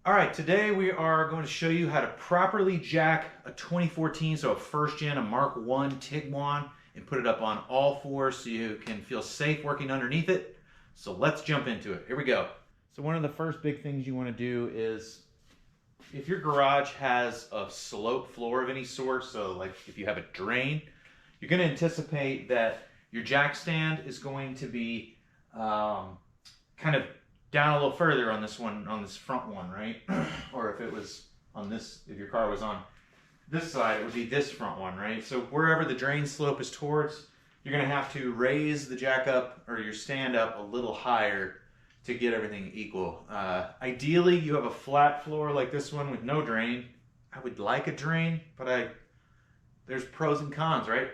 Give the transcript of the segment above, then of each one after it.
All right, today we are going to show you how to properly jack a 2014, so a first gen, a Mark 1 Tiguan, and put it up on all fours so you can feel safe working underneath it. So let's jump into it. Here we go. So one of the first big things you want to do is, if your garage has a slope floor of any sort, so like if you have a drain, you're going to anticipate that your jack stand is going to be kind of down a little further on this one, on this front one, right? Or if it was on this, if your car was on this side, it would be this front one, right? So wherever the drain slope is towards, you're gonna have to raise the jack up or your stand up a little higher to get everything equal. Ideally, you have a flat floor like this one with no drain. I would like a drain, but there's pros and cons, right?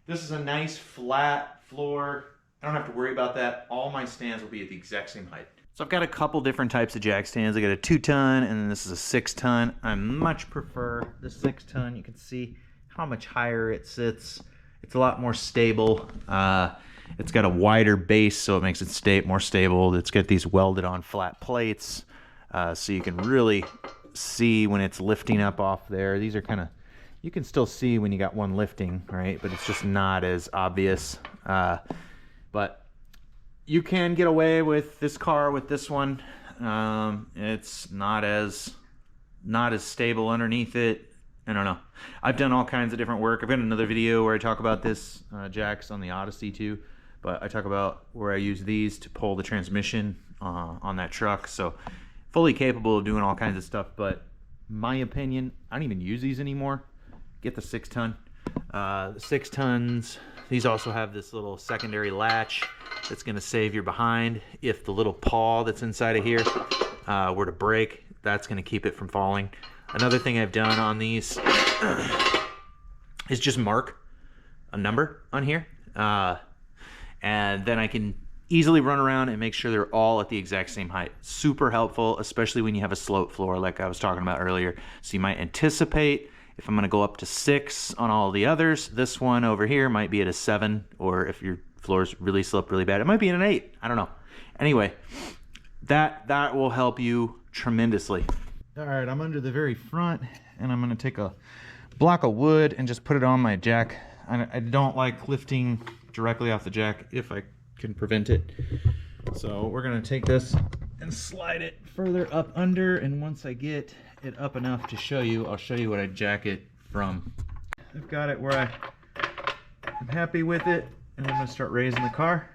This is a nice flat floor. I don't have to worry about that. All my stands will be at the exact same height. So I've got a couple different types of jack stands. I got a 2-ton and then this is a 6-ton. I much prefer the 6-ton. You can see how much higher it sits. It's a lot more stable. It's got a wider base, so it makes it more stable. It's got these welded on flat plates, so you can really see when it's lifting up off there. These are kind of, you can still see when you got one lifting, right? But it's just not as obvious. But you can get away with this car with this one. It's not as stable underneath it. I don't know. I've done all kinds of different work. I've got another video where I talk about this jacks on the Odyssey too, but I talk about where I use these to pull the transmission on that truck. So fully capable of doing all kinds of stuff, but my opinion, I don't even use these anymore. Get the 6-ton. The 6-tons, these also have this little secondary latch that's going to save your behind. If the little paw that's inside of here were to break, that's going to keep it from falling. Another thing I've done on these is just mark a number on here, and then I can easily run around and make sure they're all at the exact same height. Super helpful, especially when you have a slope floor like I was talking about earlier. So you might anticipate, if I'm going to go up to 6 on all the others, this one over here might be at a 7, or if your floors really sloped really bad, it might be at an 8. I don't know. Anyway, that will help you tremendously. All right, I'm under the very front, and I'm going to take a block of wood and just put it on my jack. I don't like lifting directly off the jack if I can prevent it. So we're going to take this and slide it further up under, and once I get it up enough to show you, I'll show you what I jack it from. I've got it where I'm happy with it, and I'm going to start raising the car.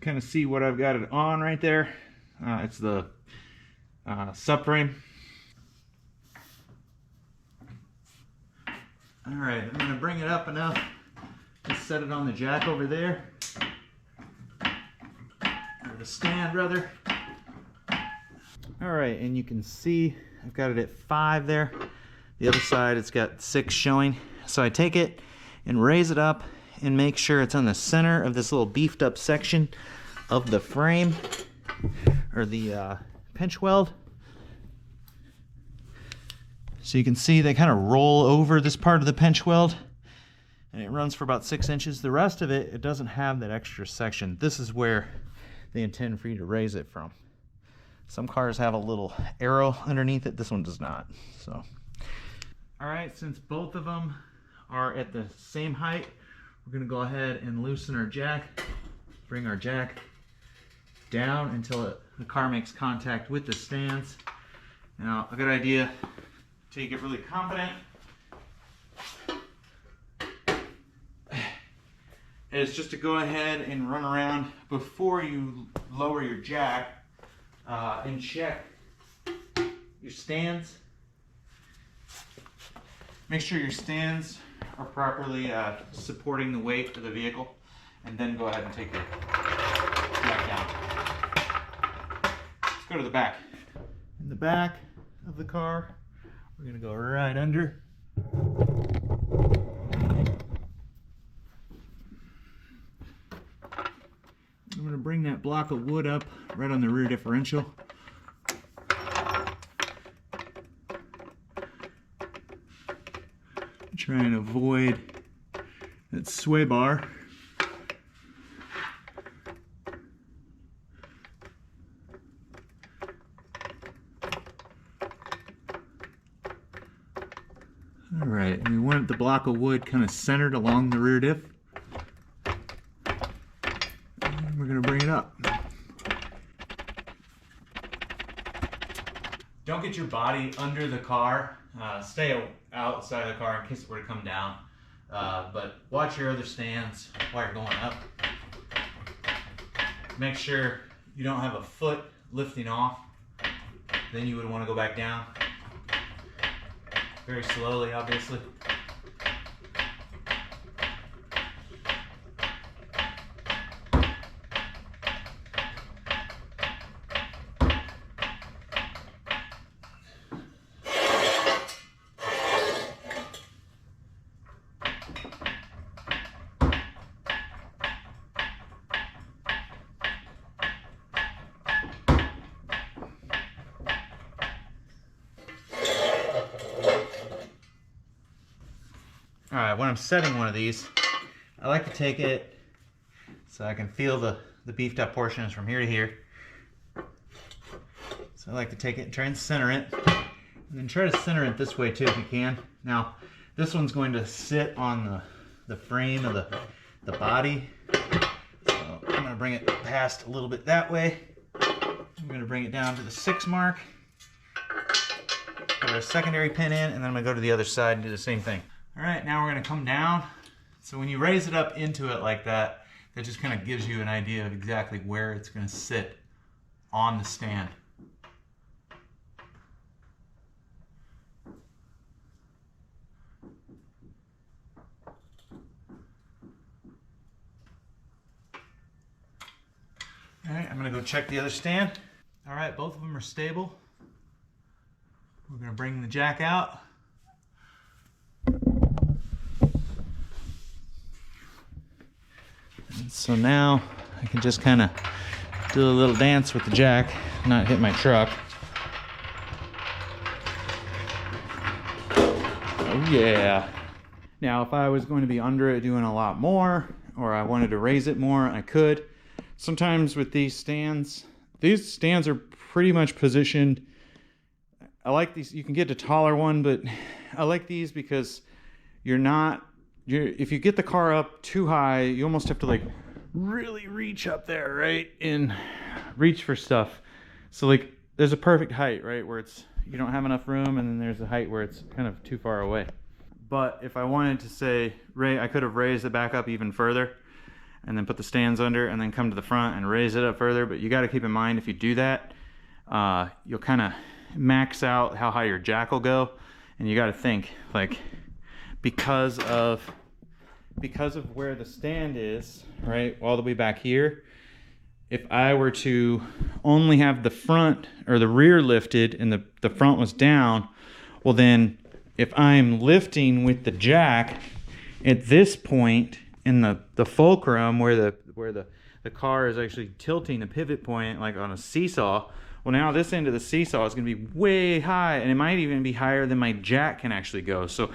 Kind of see what I've got it on right there. It's the subframe. All right, I'm going to bring it up enough to set it on the jack over there, or the stand rather. All right, and you can see I've got it at 5 there. The other side, it's got 6 showing. So I take it and raise it up and make sure it's on the center of this little beefed up section of the frame, or the pinch weld. So you can see they kind of roll over this part of the pinch weld, and it runs for about 6 inches. The rest of it doesn't have that extra section. This is where they intend for you to raise it from. Some cars have a little arrow underneath it. This one does not. So, all right, since both of them are at the same height, we're going to go ahead and loosen our jack, bring our jack down until the car makes contact with the stands. Now, a good idea until you get really confident is just to go ahead and run around before you lower your jack and check your stands. Make sure your stands are properly supporting the weight of the vehicle, and then go ahead and take your jack down. Let's go to the back. In the back of the car, we're going to go right under. I'm going to bring that block of wood up right on the rear differential. Try and avoid that sway bar. All right, we want the block of wood kind of centered along the rear diff. And we're gonna bring it up. Don't get your body under the car. Stay outside of the car in case it were to come down. But watch your other stands while you're going up. Make sure you don't have a foot lifting off. Then you would want to go back down. Very slowly, obviously. All right, when I'm setting one of these, I like to take it so I can feel the beefed up portions from here to here. So I like to take it and try and center it. And then try to center it this way too if you can. Now, this one's going to sit on the frame of the body. So I'm gonna bring it past a little bit that way. I'm gonna bring it down to the 6 mark. Put our secondary pin in, and then I'm gonna go to the other side and do the same thing. All right, now we're gonna come down. So when you raise it up into it like that, that just kind of gives you an idea of exactly where it's gonna sit on the stand. All right, I'm gonna go check the other stand. All right, both of them are stable. We're gonna bring the jack out. And so now I can just kind of do a little dance with the jack, not hit my truck. Oh yeah. Now if I was going to be under it doing a lot more, or I wanted to raise it more, I could. Sometimes with these stands are pretty much positioned. I like these. You can get a taller one, but I like these because if you get the car up too high, you almost have to like really reach up there, right? And reach for stuff. So like there's a perfect height, right? Where you don't have enough room, and then there's a height where it's kind of too far away. But if I wanted to say, I could have raised it back up even further and then put the stands under and then come to the front and raise it up further. But you got to keep in mind, if you do that, you'll kind of max out how high your jack will go. And you got to think, like, because of where the stand is, right, all the way back here, if I were to only have the front or the rear lifted and the front was down, well then if I'm lifting with the jack at this point in the fulcrum where the car is actually tilting the pivot point like on a seesaw, well now this end of the seesaw is going to be way high, and it might even be higher than my jack can actually go. So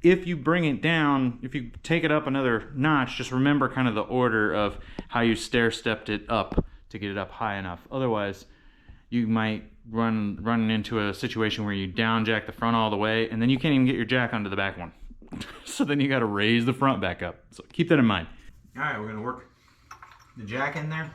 if you bring it down, if you take it up another notch, just remember kind of the order of how you stair-stepped it up to get it up high enough. Otherwise, you might run into a situation where you down jack the front all the way, and then you can't even get your jack onto the back one. So then you got to raise the front back up. So keep that in mind. All right, we're going to work the jack in there.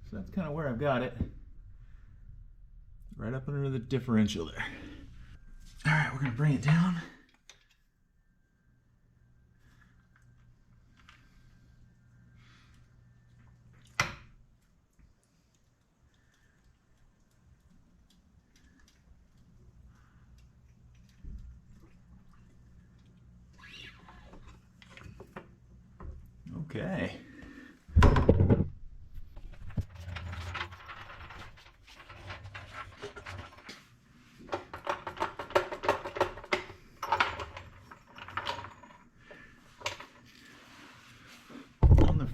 So that's kind of where I've got it. Right up under the differential there. All right, we're gonna bring it down. Okay.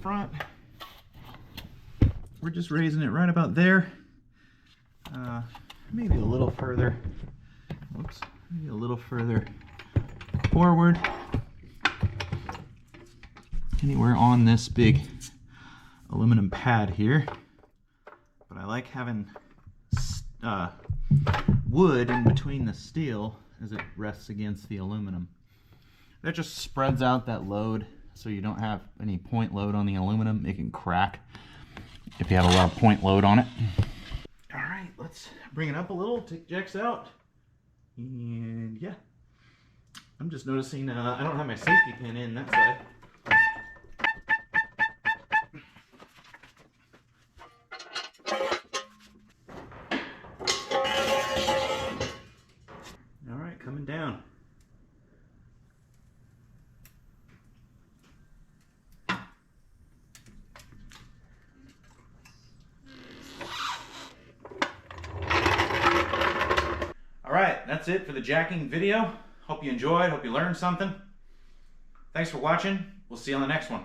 front. We're just raising it right about there. Maybe a little further. Whoops, maybe a little further forward. Anywhere on this big aluminum pad here. But I like having wood in between the steel as it rests against the aluminum. That just spreads out that load so you don't have any point load on the aluminum. It can crack if you have a lot of point load on it. All right, let's bring it up a little, take jacks out. And yeah, I'm just noticing I don't have my safety pin in that side. All right, coming down. All right, that's it for the jacking video. Hope you enjoyed, hope you learned something. Thanks for watching. We'll see you on the next one.